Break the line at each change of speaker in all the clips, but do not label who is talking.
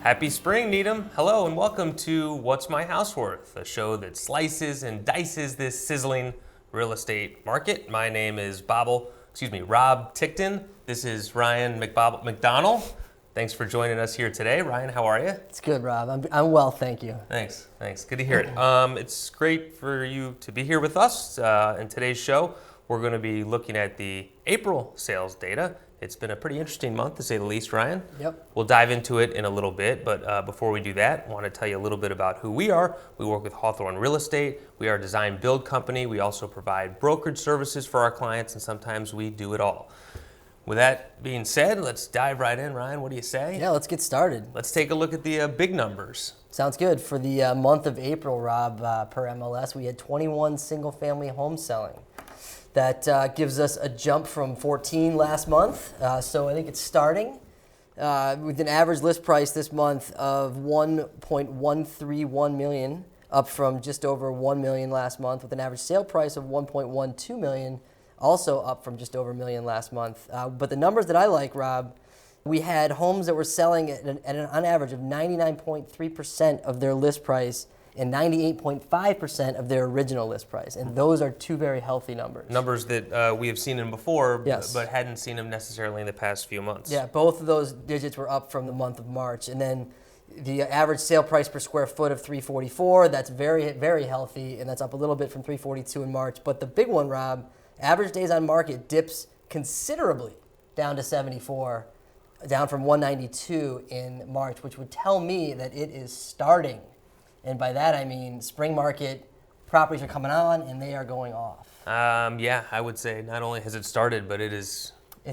Happy spring, Needham. Hello and welcome to What's My House Worth, a show that slices and dices this sizzling real estate market. My name is Rob Tickton. This is Ryan McDonald. Thanks for joining us here today. Ryan, how are you?
It's good, Rob. I'm well, thank you.
Thanks. Good to hear it. It's great for you to be here with us. In today's show, we're going to be looking at the April sales data. It's been a pretty interesting month, to say the least, Ryan.
Yep.
We'll dive into it in a little bit, but before we do that, I want to tell you a little bit about who we are. We work with Hawthorne Real Estate. We are a design build company. We also provide brokerage services for our clients, and sometimes we do it all. With that being said, let's dive right in. Ryan, what do you say?
Yeah, let's get started.
Let's take a look at the big numbers.
Sounds good. For the month of April, Rob, per MLS, we had 21 single-family homes selling. That gives us a jump from 14 last month. So I think it's starting with an average list price this month of $1.131 million, up from just over $1 million last month, with an average sale price of $1.12 million, also up from just over $1 million last month. But the numbers that I like, Rob, we had homes that were selling at an average of 99.3% of their list price and 98.5% of their original list price. And those are two very healthy numbers.
Numbers that we have seen them before,
yes,
but hadn't seen them necessarily in the past few months.
Yeah, both of those digits were up from the month of March. And then the average sale price per square foot of $344, that's very, very healthy, and that's up a little bit from $342 in March. But the big one, Rob, average days on market dips considerably down to 74, down from 192 in March, which would tell me that it is starting. And by that, I mean spring market properties are coming on and they are going off.
Yeah, I would say not only has it started, but it's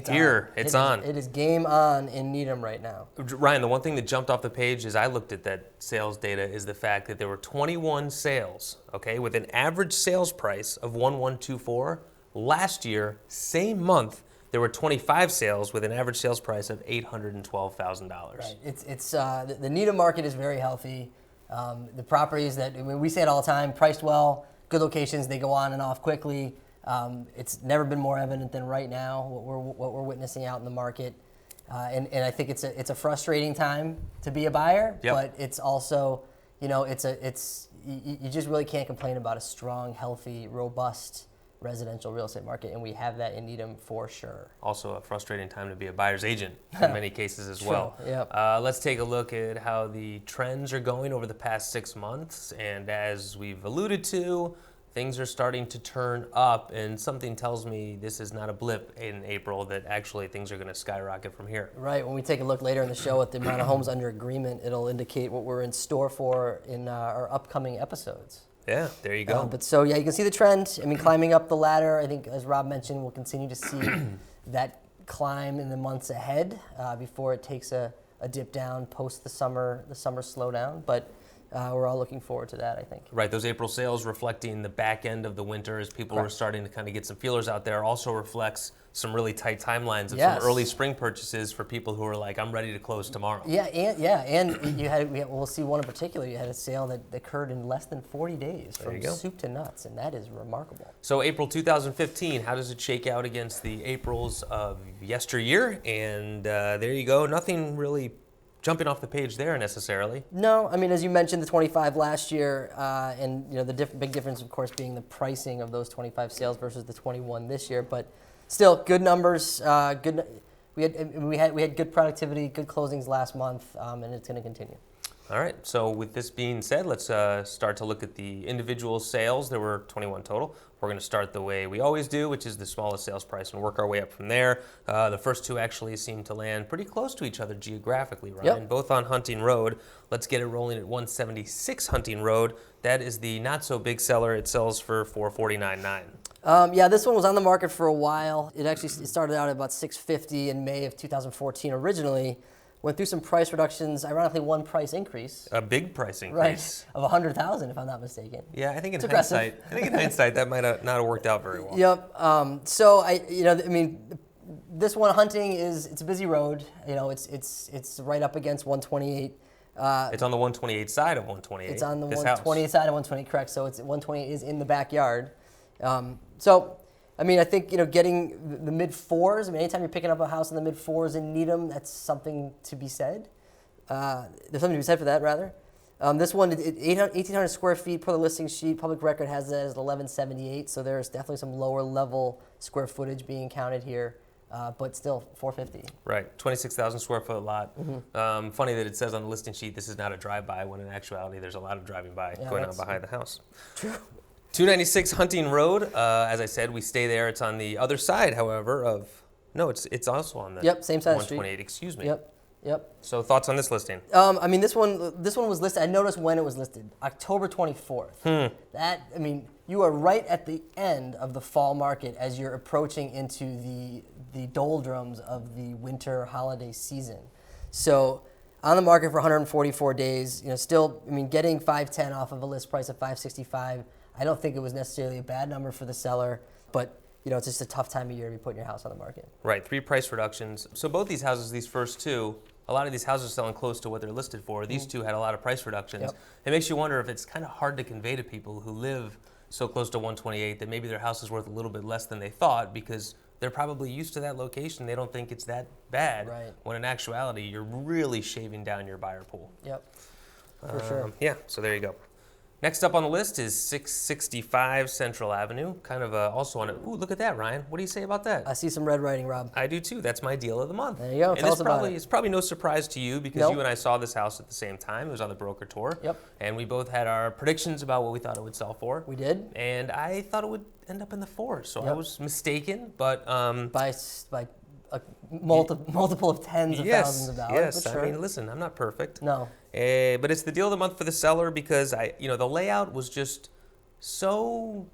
here.
On.
It's on.
It is game on in Needham right now.
Ryan, the one thing that jumped off the page as I looked at that sales data is the fact that there were 21 sales, okay, with an average sales price of $1,124. Last year, same month, there were 25 sales with an average sales price of $812,000.
Right. It's the Needham market is very healthy. The properties that, I mean, we say it all the time, priced well, good locations, they go on and off quickly. It's never been more evident than right now, what we're witnessing out in the market. And I think it's a frustrating time to be a buyer,
yep,
but it's also, you just really can't complain about a strong, healthy, robust residential real estate market, and we have that in Needham for sure.
Also a frustrating time to be a buyer's agent in many cases as well.
Yep.
Let's take a look at how the trends are going over the past 6 months, and as we've alluded to, things are starting to turn up, and something tells me this is not a blip in April, that actually things are going to skyrocket from here.
Right. When we take a look later in the show at the amount of homes under agreement, it'll indicate what we're in store for in our upcoming episodes.
Yeah, there you go.
But so, yeah, you can see the trend. I mean, climbing up the ladder, I think, as Rob mentioned, we'll continue to see that climb in the months ahead before it takes a dip down post the summer slowdown. But we're all looking forward to that, I think.
Right, those April sales reflecting the back end of the winter as people were starting to kind of get some feelers out there also reflects some really tight timelines of some early spring purchases for people who are like, I'm ready to close tomorrow.
And you had, we'll see one in particular, you had a sale that occurred in less than 40 days from soup to nuts, and that is remarkable.
So April 2015, how does it shake out against the Aprils of yesteryear? And there you go, nothing really jumping off the page there necessarily.
No, I mean, as you mentioned, the 25 last year, and the big difference, of course, being the pricing of those 25 sales versus the 21 this year. But still, good numbers. We had good productivity, good closings last month, and it's going to continue.
All right. So with this being said, let's start to look at the individual sales. There were 21 total. We're going to start the way we always do, which is the smallest sales price, and work our way up from there. The first two actually seem to land pretty close to each other geographically, Ryan, both on Hunting Road. Let's get it rolling at 176 Hunting Road. That is the not-so-big seller. It sells for $449,900.
Yeah, this one was on the market for a while. It started out at about $650 in May of 2014 originally. Went through some price reductions, ironically one price increase.
A big price increase.
Right, of $100,000 if I'm not mistaken.
Yeah, I think in hindsight that might not have worked out very well.
Yep. So this one, Hunting, it's a busy road. It's right up against 128.
It's on the 128 side of 128.
It's on the 128 side of 128, correct. So 128 is in the backyard. I think, getting the mid-4s, anytime you're picking up a house in the mid-4s in Needham, that's something to be said. There's something to be said for that, rather. This one, 1,800 square feet per the listing sheet. Public record has that as 1178, so there's definitely some lower level square footage being counted here, but still 450.
Right, 26,000 square foot lot.
Mm-hmm.
Funny that it says on the listing sheet this is not a drive-by, when in actuality there's a lot of driving by going on behind the house.
True.
296 Hunting Road. As I said, we stay there. It's on the other side, however, of... No, it's also on the
same side of the street.
128, excuse me.
Yep.
So thoughts on this listing?
I mean, this one was listed. I noticed when it was listed, October 24th. You are right at the end of the fall market as you're approaching into the doldrums of the winter holiday season. So, on the market for 144 days. Still, getting 510 off of a list price of 565. I don't think it was necessarily a bad number for the seller, but it's just a tough time of year to be putting your house on the market.
Right, 3 price reductions. So both these houses, these first two, a lot of these houses are selling close to what they're listed for. These two had a lot of price reductions.
Yep.
It makes you wonder if it's kind of hard to convey to people who live so close to 128 that maybe their house is worth a little bit less than they thought because they're probably used to that location. They don't think it's that bad.
Right.
When in actuality, you're really shaving down your buyer pool.
Yep, for sure.
Yeah, so there you go. Next up on the list is 665 Central Avenue, kind of also on it. Ooh, look at that, Ryan. What do you say about that?
I see some red writing, Rob.
I do too. That's my deal of the month.
There you go.
And
Tell us about it.
It's probably no surprise to you because
Nope.
you and I saw this house at the same time. It was on the broker tour.
Yep.
And we both had our predictions about what we thought it would sell for.
We did.
And I thought it would end up in the 4s, so I
Yep.
was mistaken. But
By a multiple of tens of thousands of dollars.
Yes,
but sure.
I mean, listen, I'm not perfect.
No.
But it's the deal of the month for the seller because the layout was just so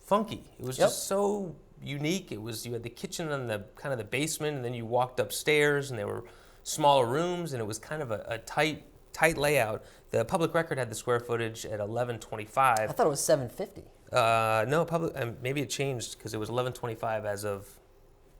funky. It was just so unique. You had the kitchen and the kind of the basement, and then you walked upstairs, and there were smaller rooms, and it was kind of a tight layout. The public record had the square footage at 1125.
I thought it was 750.
No, maybe it changed because it was 1125 as of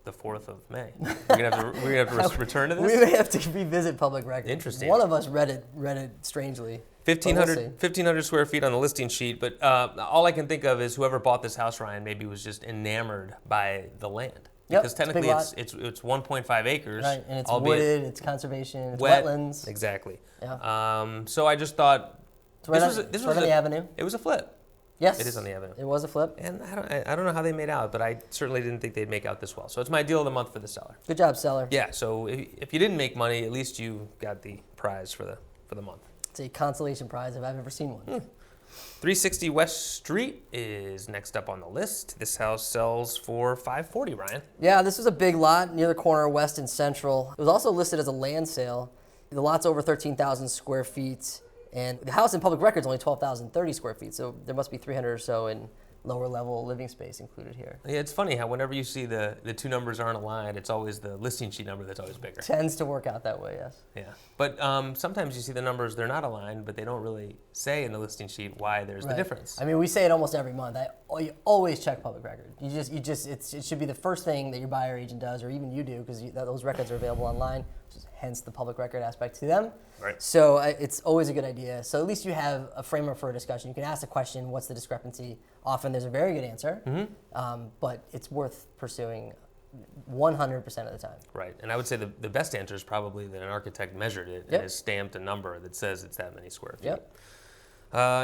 the 4th of May. We're gonna have to return to this.
We may have to revisit public record.
Interesting.
One of us read it strangely.
1,500 square feet on the listing sheet, but all I can think of is whoever bought this house, Ryan, maybe was just enamored by the land.
Yep,
Because technically it's 1.5 acres.
Right, and it's
albeit
wooded, it's conservation, it's
wet,
wetlands.
Exactly.
Yeah.
So I just thought
It's right on the avenue.
It was a flip.
Yes.
It is on the avenue.
It was a flip.
And I don't know how they made out, but I certainly didn't think they'd make out this well. So it's my deal of the month for the seller.
Good job, seller.
Yeah. So if you didn't make money, at least you got the prize for the month.
It's a consolation prize if I've ever seen one.
360 West Street is next up on the list. This house sells for $540, Ryan.
Yeah, this was a big lot near the corner of West and Central. It was also listed as a land sale. The lot's over 13,000 square feet, and the house in public record is only 12,030 square feet, so there must be 300 or so in lower level living space included here.
Yeah, it's funny how whenever you see the two numbers aren't aligned, it's always the listing sheet number that's always bigger.
Tends to work out that way, yes.
Yeah, but sometimes you see the numbers, they're not aligned, but they don't really say in the listing sheet why there's the difference.
I mean, we say it almost every month. You always check public record. It should be the first thing that your buyer agent does, or even you do, because those records are available online, hence the public record aspect to them.
Right.
So it's always a good idea. So at least you have a framework for a discussion. You can ask the question, what's the discrepancy? Often there's a very good answer, but it's worth pursuing 100% of the time.
Right, and I would say the best answer is probably that an architect measured it and has stamped a number that says it's that many square feet.
Yep.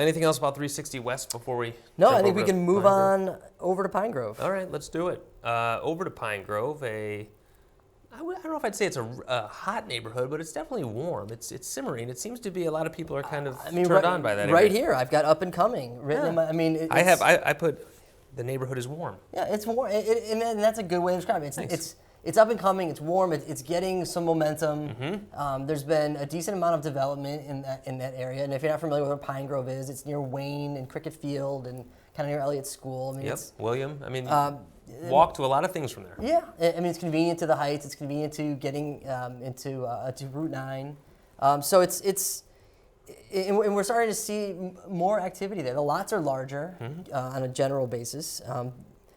Anything else about 360 West before we
No,
jump
I think
over
we
to
can move
Pine Grove?
on over to Pine Grove.
All right, let's do it. Over to Pine Grove, I don't know if I'd say it's a hot neighborhood, but it's definitely warm. It's simmering. It seems to be a lot of people are kind of turned on by that.
Right
area.
here, I've got up and coming written in my.
I put the neighborhood is warm.
Yeah, it's warm, and that's a good way to describe it. It's up and coming. It's warm. It's getting some momentum. There's been a decent amount of development in that area. And if you're not familiar with where Pine Grove is, it's near Wayne and Cricket Field and kind of near Elliott School. I mean,
William. I mean, walk to a lot and things from there.
Yeah, I mean, it's convenient to the Heights. It's convenient to getting to Route 9. So and we're starting to see more activity there. The lots are larger on a general basis.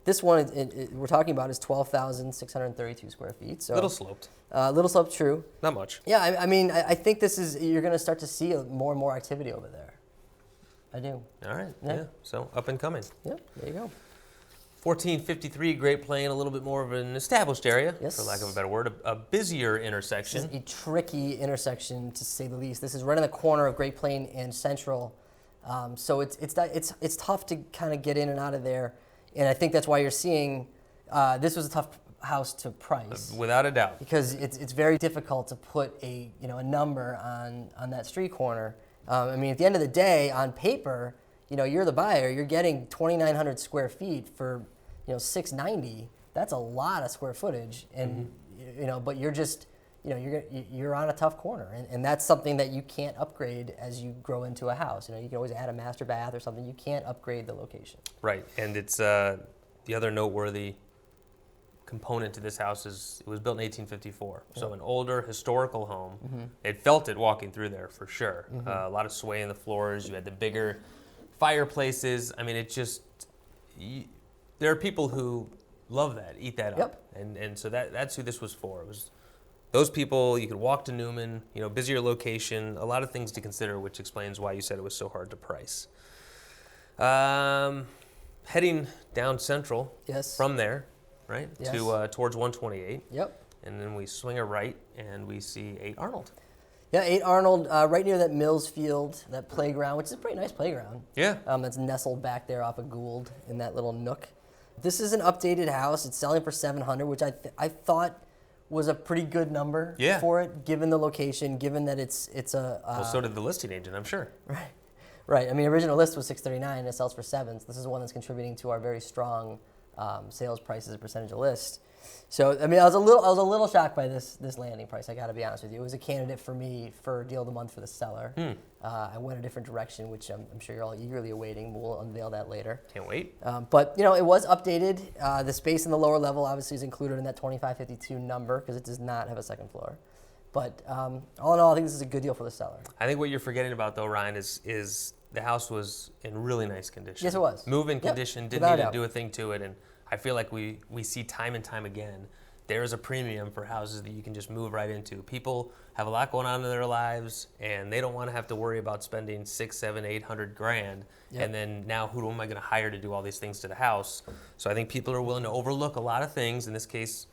This one we're talking about is 12,632 square feet. So
little sloped.
Little sloped, true.
Not much.
Yeah, I mean, I think you're going to start to see more and more activity over there. I do.
All right. Yeah. So up and coming.
Yep. There you go.
1453 Great Plain, a little bit more of an established area,
Yes.
for lack of a better word, a busier
This
intersection.
is a tricky intersection, to say the least. This is right on the corner of Great Plain and Central, so it's tough to kind of get in and out of there, and I think that's why you're seeing this was a tough house to price.
Without a doubt.
Because it's very difficult to put a number on that street corner. I mean, at the end of the day, on paper, you're the buyer. You're getting 2,900 square feet for $690. That's a lot of square footage, and but you're just you're on a tough corner, and that's something that you can't upgrade as you grow into a house. You can always add a master bath or something. You can't upgrade the location.
Right, and it's the other noteworthy component to this house is it was built in 1854, so an older historical home. It felt it walking through there for sure. A lot of sway in the floors. You had the bigger fireplaces. I mean, it just there are people who love that, eat that up, and so that's who this was for. It was those people. You could walk to Newman, busier location, a lot of things to consider, which explains why you said it was so hard to price. Heading down Central, from there, right, to towards 128.
Yep.
And then we swing a right, and we see 8 Arnold.
Yeah, 8 Arnold, right near that Mills Field, that playground, which is a pretty nice playground.
Yeah.
That's nestled back there off of Gould in that little nook. This is an updated house. It's selling for $700, which I thought was a pretty good number for it, given the location, given that it's a.
Well, so did the listing agent, I'm sure.
Right. I mean, original list was $639, and it sells for $7. So this is one that's contributing to our very strong sales price as a percentage of list. So I mean, I was a little shocked by this landing price. I got to be honest with you. It was a candidate for me for deal of the month for the seller. I went a different direction, which I'm sure you're all eagerly awaiting. We'll unveil that later.
Can't wait.
But it was updated. The space in the lower level obviously is included in that 2552 number because it does not have a second floor. But all in all, I think this is a good deal for the seller.
I think what you're forgetting about, though, Ryan, is the house was in really nice condition.
Yes, it was.
Move-in condition, didn't
without
need to
doubt.
do a thing to it, and I feel like we see time and time again, there is a premium for houses that you can just move right into. People have a lot going on in their lives, and they don't want to have to worry about spending $600, $700, $800, and then now who am I going to hire to do all these things to the house? So I think people are willing to overlook a lot of things, in this case,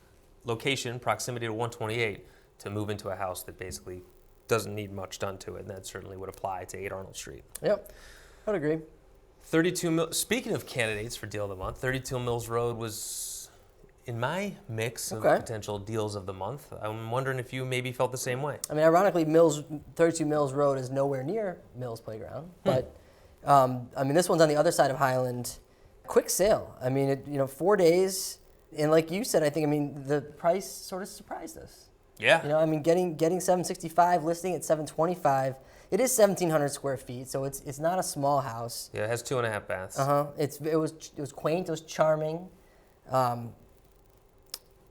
location, proximity to 128, to move into a house that basically doesn't need much done to it, and that certainly would apply to 8 Arnold Street.
Yep, I would agree.
32 Speaking of candidates for deal of the month, 32 Mills Road was in my mix of potential deals of the month. I'm wondering if you maybe felt the same way.
I mean, ironically, 32 Mills Road is nowhere near Mills Playground, but I mean, this one's on the other side of Highland. Quick sale. I mean, 4 days, and like you said, I think the price sort of surprised us.
Yeah.
I mean, getting 765, listing at 725. It is 1,700 square feet, so it's not a small house.
Yeah, it has 2.5 baths.
It was quaint. It was charming. Yeah,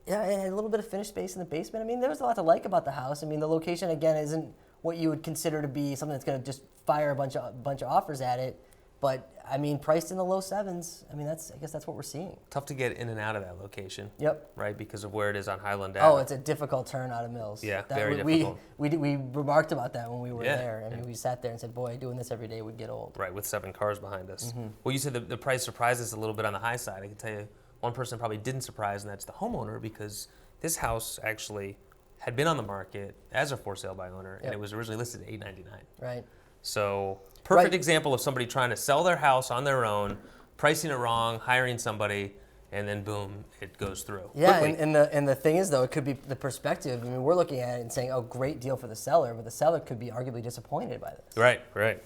it had a little bit of finished space in the basement. I mean, there was a lot to like about the house. I mean, the location again isn't what you would consider to be something that's going to just fire a bunch of offers at it. But I mean, priced in the low sevens. I mean, I guess that's what we're seeing.
Tough to get in and out of that location.
Yep.
Right, because of where it is on Highland
Oh,
Ave.
it's a difficult turn out of Mills.
Yeah, very difficult.
We remarked about that when we were there. I mean, we sat there and said, boy, doing this every day would get old.
Right, with 7 cars behind us. Well, you said the price surprised us a little bit on the high side. I can tell you one person probably didn't surprise, and that's the homeowner, because this house actually had been on the market as a for sale by owner, and it was originally listed at $899.
Right.
So perfect example of somebody trying to sell their house on their own, pricing it wrong, hiring somebody, and then boom, it goes through.
Yeah, and the thing is, though, it could be the perspective. I mean, we're looking at it and saying, oh, great deal for the seller, but the seller could be arguably disappointed by this.
Right.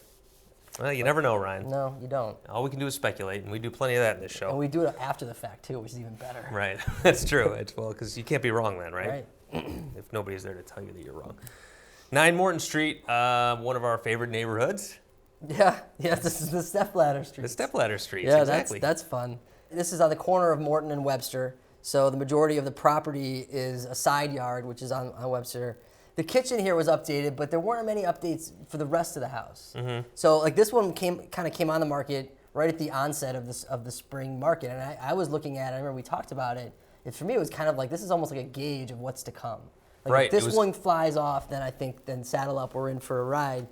Well, you never know, Ryan.
No, you don't.
All we can do is speculate, and we do plenty of that in this show.
And we do it after the fact, too, which is even better.
Right, that's true. Because you can't be wrong then, right? If nobody's there to tell you that you're wrong. 9 Morton Street, one of our favorite neighborhoods.
Yeah, this is the stepladder street.
The stepladder streets,
yeah,
exactly.
that's fun. This is on the corner of Morton and Webster, so the majority of the property is a side yard, which is on Webster. The kitchen here was updated, but there weren't many updates for the rest of the house. So like this one came on the market right at the onset of the spring market, and I was looking at it. I remember we talked about it. For me, it was kind of like this is almost like a gauge of what's to come. Like if this one flies off, then saddle up. We're in for a ride.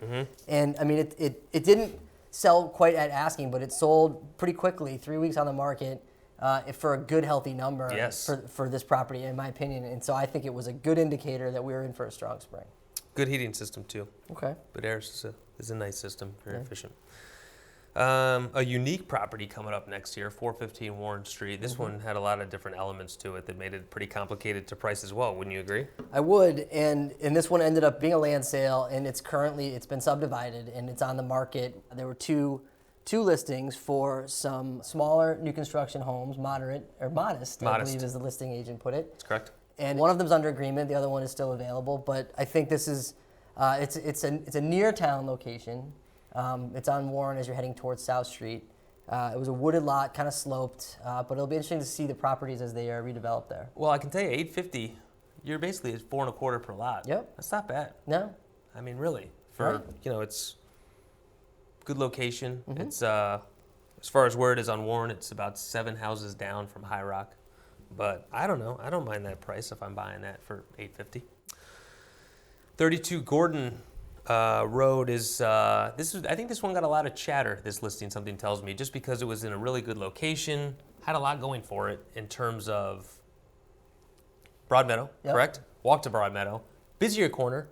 And I mean, it didn't sell quite at asking, but it sold pretty quickly. 3 weeks on the market. for a good, healthy number
Yes.
for this property, in my opinion. And so I think it was a good indicator that we were in for a strong spring.
Good heating system too.
Okay.
But Air's is a nice system, very efficient. A unique property coming up next year, 415 Warren Street. This one had a lot of different elements to it that made it pretty complicated to price as well. Wouldn't you agree?
I would, and this one ended up being a land sale, and it's been subdivided, and it's on the market. There were two listings for some smaller new construction homes, modest, I believe is the listing agent put it.
That's correct.
And one of them's under agreement, the other one is still available. But I think this is it's a near town location. It's on Warren as you're heading towards South Street. It was a wooded lot, kind of sloped, but it'll be interesting to see the properties as they are redeveloped there.
Well, I can tell you, 850, you're basically at 4.25 per lot.
Yep.
That's not bad.
No.
I mean, really, for
Right.
it's good location. It's as far as where it is on Warren, it's about 7 houses down from High Rock. But I don't know. I don't mind that price if I'm buying that for $850. 32 Gordon Road is I think this one got a lot of chatter. This listing, something tells me, just because it was in a really good location, had a lot going for it in terms of Broadmeadow,
Yep.
correct? Walk to Broadmeadow, busier corner.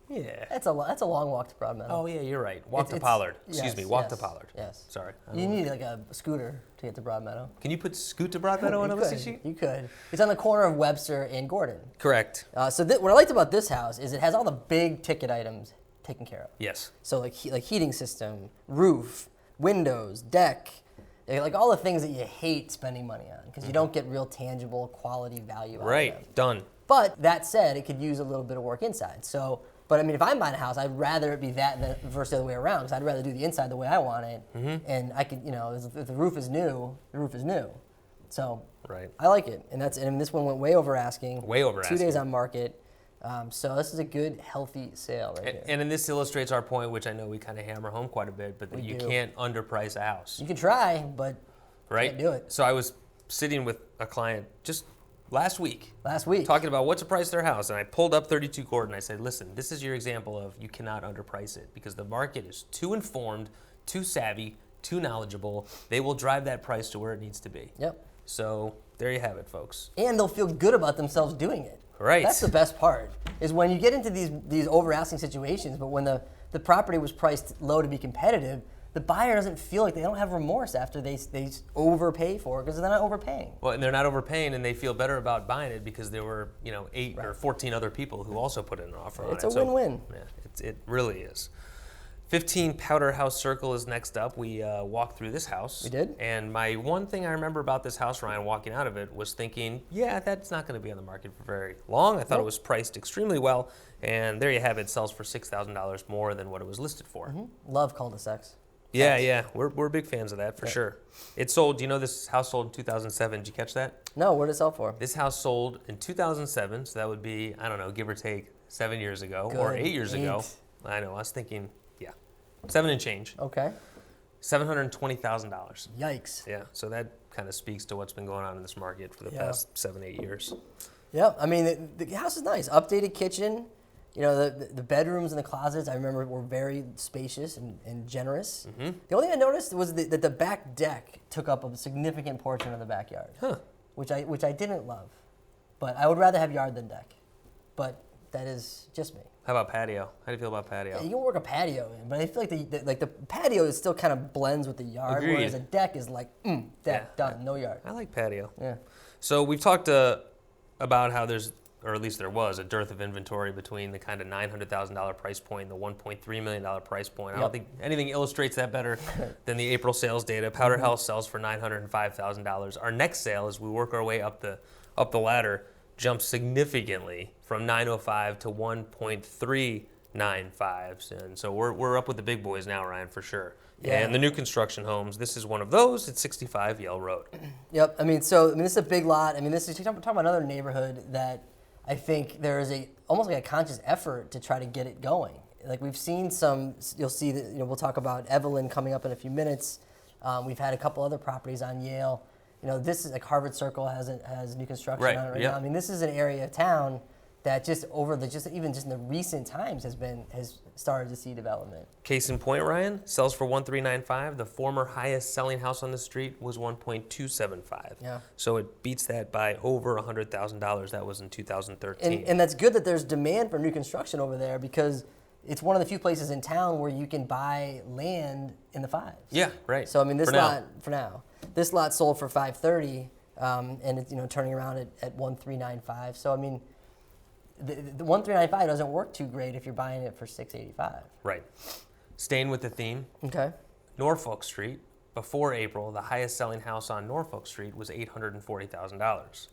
Yeah.
That's a long walk to Broadmeadow.
Oh yeah, you're right. Walk to
It's-
Pollard. Excuse me. Walk to
yes,
Pollard.
Yes.
Sorry.
You need like a scooter to get to Broadmeadow.
Can you put scoot to Broadmeadow on a listing sheet?
You could. It's on the corner of Webster and Gordon.
Correct.
So what I liked about this house is it has all the big ticket items taken care of.
Yes.
So like heating system, roof, windows, deck, like all the things that you hate spending money on because you don't get real tangible quality value out of them.
Right. Done.
But that said, it could use a little bit of work inside. So, but I mean, if I'm buying a house, I'd rather it be that than versus the other way around because I'd rather do the inside the way I want it. And I could, if the roof is new, the roof is new. So
Right.
I like it, and this one went way over asking.
Way over
2 days
asking.
on market. So this is a good, healthy sale right here.
And this illustrates our point, which I know we kind of hammer home quite a bit, but that you
do.
can't underprice a house,
You can try, but
right?
can't do it.
So I was sitting with a client just last week
Last week,
talking about what to price their house, and I pulled up 32 Gordon. I said, listen, this is your example of you cannot underprice it because the market is too informed, too savvy, too knowledgeable. They will drive that price to where it needs to be.
Yep.
So there you have it, folks.
And they'll feel good about themselves doing it.
Right.
That's the best part, is when you get into these over-asking situations, but when the property was priced low to be competitive, the buyer doesn't feel like they don't have remorse after they overpay for it because they're not overpaying.
Well, and they're not overpaying, and they feel better about buying it because there were 8 or 14 other people who also put in an offer on it.
It's a win-win.
Yeah, it really is. 15 Powder House Circle is next up. We walked through this house.
We did.
And my one thing I remember about this house, Ryan, walking out of it, was thinking, yeah, that's not going to be on the market for very long. I thought it was priced extremely well, and there you have it. Sells for $6,000 more than what it was listed for.
Love cul-de-sacs.
Yeah, we're big fans of that for sure. It sold. Do you know this house sold in 2007? Did you catch that?
No, what did it sell for?
This house sold in 2007, so that would be, I don't know, give or take 7 years ago or
Good.
8 years ago. I know. I was thinking, 7 and change.
Okay.
$720,000.
Yikes.
Yeah, so that kind of speaks to what's been going on in this market for the past 7-8 years.
Yeah, I mean, the house is nice. Updated kitchen. The bedrooms and the closets, I remember, were very spacious and generous. The only thing I noticed was that the back deck took up a significant portion of the backyard, which I didn't love. But I would rather have yard than deck. But that is just me.
How about patio? How do you feel about patio?
You can work a patio in, but I feel like the patio is still kind of blends with the yard,
Agreed.
whereas a deck is like, deck, done, no yard.
I like patio.
Yeah.
So we've talked about how there's, or at least there was, a dearth of inventory between the kind of $900,000 price point and the $1.3 million price point. I don't think anything illustrates that better than the April sales data. Powder House sells for $905,000. Our next sale, as we work our way up the ladder, jumps significantly from 905 to 1.395, and so we're up with the big boys now, Ryan, for sure.
Yeah.
And the new construction homes, this is one of those. It's 65 Yale Road.
Yep. I mean, this is a big lot. I mean, this is talking about another neighborhood that I think there is almost like a conscious effort to try to get it going. Like we've seen some. You'll see that. We'll talk about Evelyn coming up in a few minutes. We've had a couple other properties on Yale. This is like Harvard Circle has new construction on it right now. I mean, this is an area of town that just even in the recent times has started to see development.
Case in point, Ryan, sells for 1,395. The former highest selling house on the street was 1.275.
Yeah.
So it beats that by over $100,000. That was in 2013.
And that's good that there's demand for new construction over there, because it's one of the few places in town where you can buy land in the fives.
Yeah, right.
So I mean, this
For now.
this lot sold for 530, and it's turning around at 1,395. So I mean, the 1,395 doesn't work too great if you're buying it for 685.
Right. Staying with the theme,
Okay.
Norfolk Street, before April, the highest selling house on Norfolk Street was $840,000.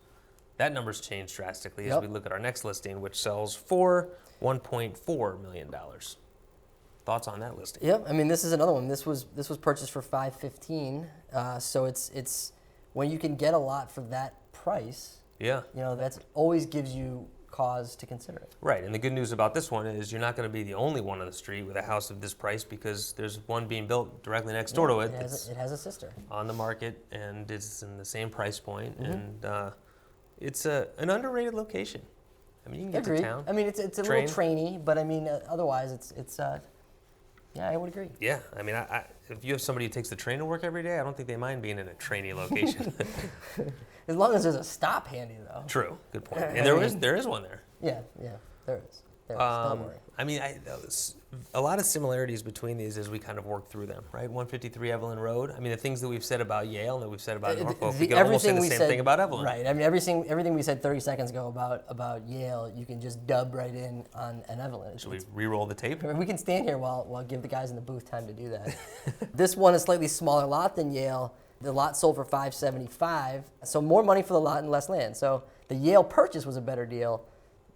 That number's changed drastically as we look at our next listing, which sells for $1.4 million. Thoughts on that listing?
Yep. I mean, this is another one. This was purchased for 515. So it's when you can get a lot for that price.
Yeah.
That always gives you cause to consider it.
Right, and the good news about this one is you're not going to be the only one on the street with a house of this price, because there's one being built directly next door to it.
It has a sister
on the market, and it's in the same price point, and it's an underrated location. I mean, you can get
Agreed.
to town.
I mean, it's a little trainy, but I mean, otherwise, it's yeah, I would agree.
Yeah, I mean, I if you have somebody who takes the train to work every day, I don't think they mind being in a trainy location.
As long as there's a stop handy, though.
True, good point. And there is one there.
Yeah, there is. Don't worry.
I mean, a lot of similarities between these as we kind of work through them, right? 153 Evelyn Road. I mean, the things that we've said about Yale and that we've said about Norfolk, we can almost say the same thing about Evelyn.
Right. I mean, everything we said 30 seconds ago about Yale, you can just dub right in on an Evelyn.
Should we re-roll the tape?
We can stand here while give the guys in the booth time to do that. This one is a slightly smaller lot than Yale. The lot sold for $575, so more money for the lot and less land. So the Yale purchase was a better deal,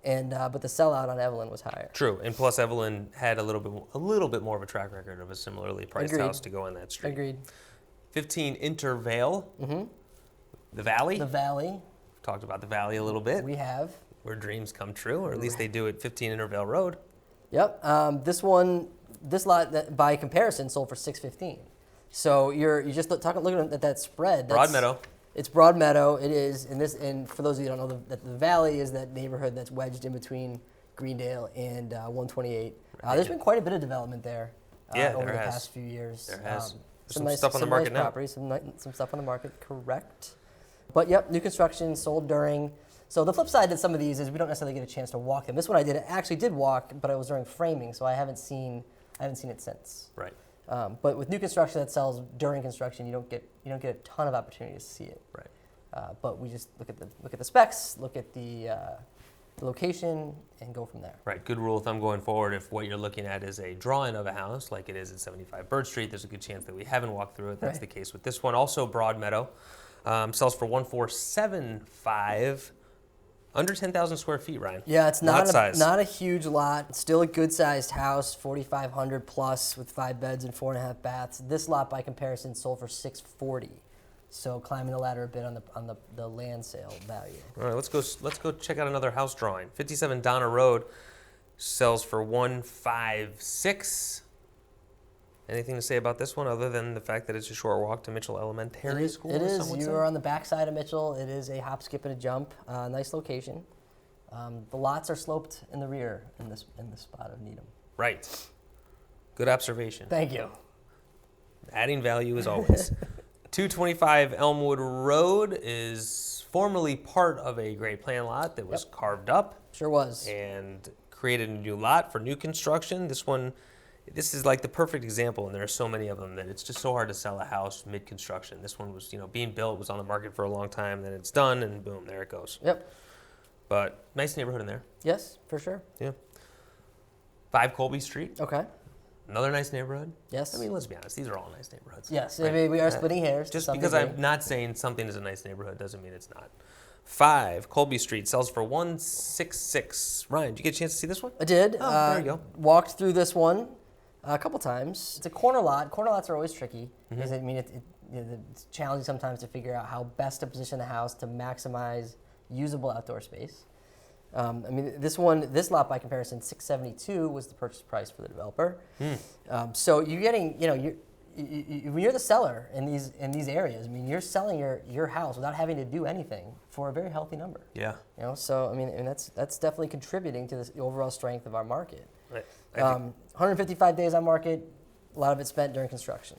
and but the sellout on Evelyn was higher.
True, and plus Evelyn had a little bit more of a track record of a similarly priced house to go in that street.
Agreed.
15 Intervale. The Valley.
The Valley.
We've talked about the Valley a little bit.
We have.
Where dreams come true, or at least they do at 15 Intervale Road.
Yep. This lot by comparison sold for $615. So you're just looking at that spread.
Broadmeadow.
It's Broadmeadow. It is, and for those of you who don't know, the Valley is that neighborhood that's wedged in between Greendale and 128. There's been quite a bit of development there over the past few years.
There has.
Some
nice stuff on the market now.
Properties, some stuff on the market, correct. But yep, new construction sold during. So the flip side to some of these is we don't necessarily get a chance to walk them. This one I actually did walk, but it was during framing, so I haven't seen it since.
Right.
But with new construction that sells during construction, you don't get a ton of opportunity to see it.
Right.
But we just look at the specs, look at the location, and go from there.
Right. Good rule of thumb going forward. If what you're looking at is a drawing of a house, like it is at 75 Bird Street, there's a good chance that we haven't walked through it. That's the case with this one. Also, Broadmeadow sells for $1,475. Under 10,000 square feet, Ryan.
Yeah, it's
not
a huge lot. It's still a good-sized house, 4,500 plus with 5 beds and 4.5 baths. This lot, by comparison, sold for $640. So climbing the ladder a bit on the land sale value.
All right, let's go check out another house drawing. 57 Donna Road sells for $156. Anything to say about this one other than the fact that it's a short walk to Mitchell Elementary School?
It is. You are on the backside of Mitchell. It is a hop, skip, and a jump. Nice location. The lots are sloped in the rear in this spot of Needham.
Right. Good observation.
Thank you.
Adding value as always. 225 Elmwood Road is formerly part of a great plan lot that was carved up.
Sure was.
And created a new lot for new construction. This is like the perfect example, and there are so many of them that it's just so hard to sell a house mid-construction. This one was, being built, was on the market for a long time, then it's done, and boom, there it goes.
Yep.
But nice neighborhood in there.
Yes, for sure.
Yeah. 5 Colby Street.
Okay.
Another nice neighborhood.
Yes.
I mean, let's be honest, these are all nice neighborhoods.
Yes,
right?
I mean, we are splitting hairs.
Just because I'm not saying something is a nice neighborhood doesn't mean it's not. 5 Colby Street sells for $166. Ryan, did you get a chance to see this one?
I did.
Oh, there you go.
Walked through this one a couple times. It's a corner lot. Corner lots are always tricky because it's challenging sometimes to figure out how best to position the house to maximize usable outdoor space. This lot by comparison, $672 was the purchase price for the developer. So you're getting, when you're the seller in these areas, you're selling your house without having to do anything for a very healthy number.
Yeah.
You know, so I mean, and that's definitely contributing to the overall strength of our market.
Right.
155 days on market, a lot of it spent during construction.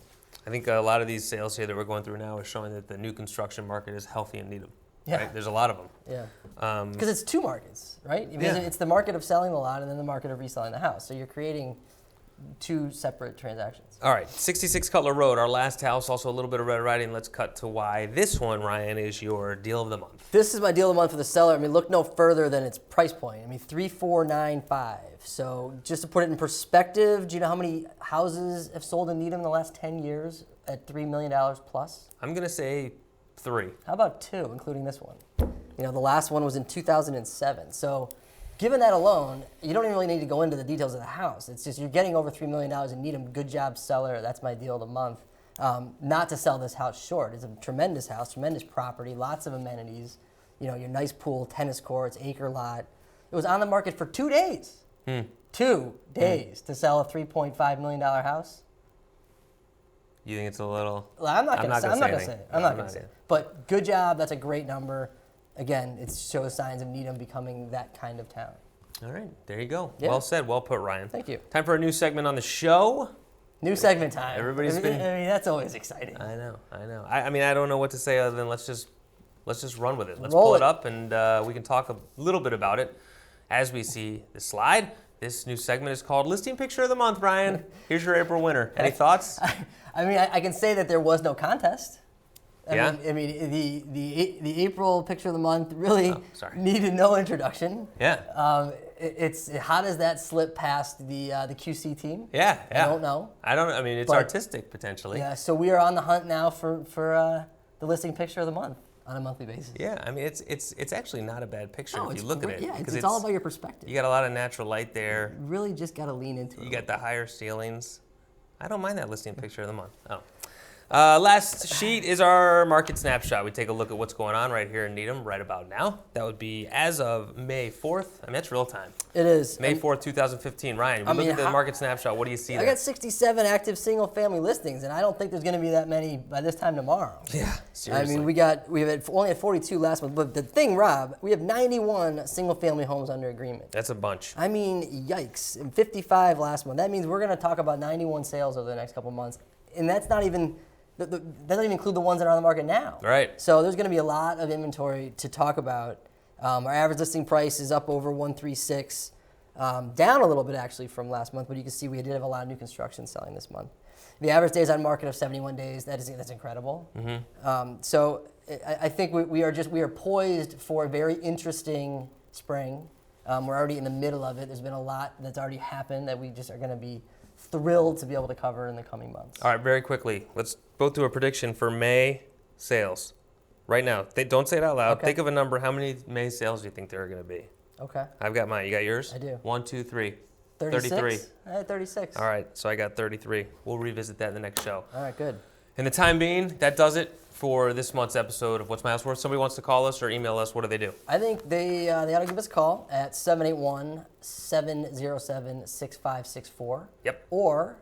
I think a lot of these sales here that we're going through now are showing that the new construction market is healthy in Needham.
Yeah.
Right? There's a lot of them.
Yeah. Because it's two markets, right? Because
Yeah.
it's the market of selling the lot and then the market of reselling the house. So you're creating two separate transactions.
All right, 66 Cutler Road, our last house, also a little bit of red writing. Let's cut to why this one, Ryan, is your deal of the month.
This is my deal of the month for the seller. I mean, look no further than its price point. I mean, 3,495. So just to put it in perspective, do you know how many houses have sold in Needham in the last 10 years at $3 million plus?
I'm going to say 3.
How about 2, including this one? You know, the last one was in 2007. So given that alone, you don't even really need to go into the details of the house. It's just you're getting over $3 million in Needham. Good job, seller. That's my deal of the month. Not to sell this house short. It's a tremendous house, tremendous property, lots of amenities. You know, your nice pool, tennis courts, acre lot. It was on the market for 2 days. 2 days to sell a $3.5 million house.
You think it's a little...
Well, I'm not going to say it. I'm not going to say
it.
it. But good job. That's a great number. Again, it shows signs of Needham becoming that kind of town.
All right, there you go.
Yeah.
Well said, well put, Ryan.
Thank you.
Time for a new segment on the show.
New segment time.
Everybody's
I
been-
mean, that's always exciting.
I know. I mean, I don't know what to say other than let's just run with it. Let's
Roll
pull it
it.
up and we can talk a little bit about it as we see the slide. This new segment is called Listing Picture of the Month, Ryan. Here's your April winner. Any thoughts?
I mean, I can say that there was no contest.
Yeah?
I mean, the April picture of the month really
sorry.
needed no introduction.
Yeah.
It's how does that slip past the QC team?
Yeah.
I don't know.
I mean, it's
But-
artistic potentially.
Yeah, so we are on the hunt now for the listing picture of the month on a monthly basis.
Yeah, I mean, it's actually not a bad picture
No,
if
it's
you look
great.
at it.
Yeah,
'cause
it's all about your perspective.
You got a lot of natural light there.
You really just got to lean into it.
You got the higher ceilings. I don't mind that listing picture of the month. Oh. Last sheet is our market snapshot. We take a look at what's going on right here in Needham right about now. That would be as of May 4th. I mean, that's real time.
It is.
May 4th, 2015. Ryan, we
I
look
mean,
at the
how-
market snapshot. What do you see
I
there?
got 67 active single-family listings, and I don't think there's going to be that many by this time tomorrow.
Yeah, seriously.
I mean, we only had 42 last month, but the thing, Rob, we have 91 single-family homes under agreement.
That's a bunch.
I mean, yikes! And 55 last month. That means we're going to talk about 91 sales over the next couple months, and that's not even. That doesn't even include the ones that are on the market now.
Right.
So there's going to be a lot of inventory to talk about. Our average listing price is up over 136, down a little bit actually from last month, but you can see we did have a lot of new construction selling this month. The average days on market of 71 days. That's incredible. So I think we are poised for a very interesting spring. We're already in the middle of it. There's been a lot that's already happened that we just are going to be thrilled to be able to cover in the coming months.
All right, very quickly. Let's both do a prediction for May sales. Right now. Don't say it out loud.
Okay.
Think of a number. How many May sales do you think there are going to be?
Okay.
I've got mine. You got yours?
I do.
1, 2, 3.
36?
33.
I had 36.
All right, so I got 33. We'll revisit that in the next show.
All right, good.
In the time being, that does it for this month's episode of What's My House Worth. Somebody wants to call us or email us, what do they do?
I think they ought to give us a call at 781-707-6564.
Yep.
Or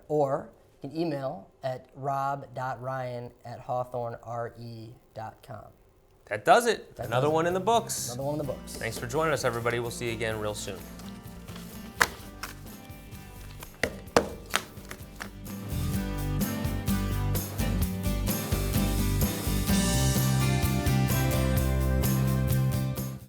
you can email at rob.ryan@hawthornre.com.
That does it.
That
Another
does it.
one in the books.
Another one in the books.
Thanks for joining us, everybody. We'll see you again real soon.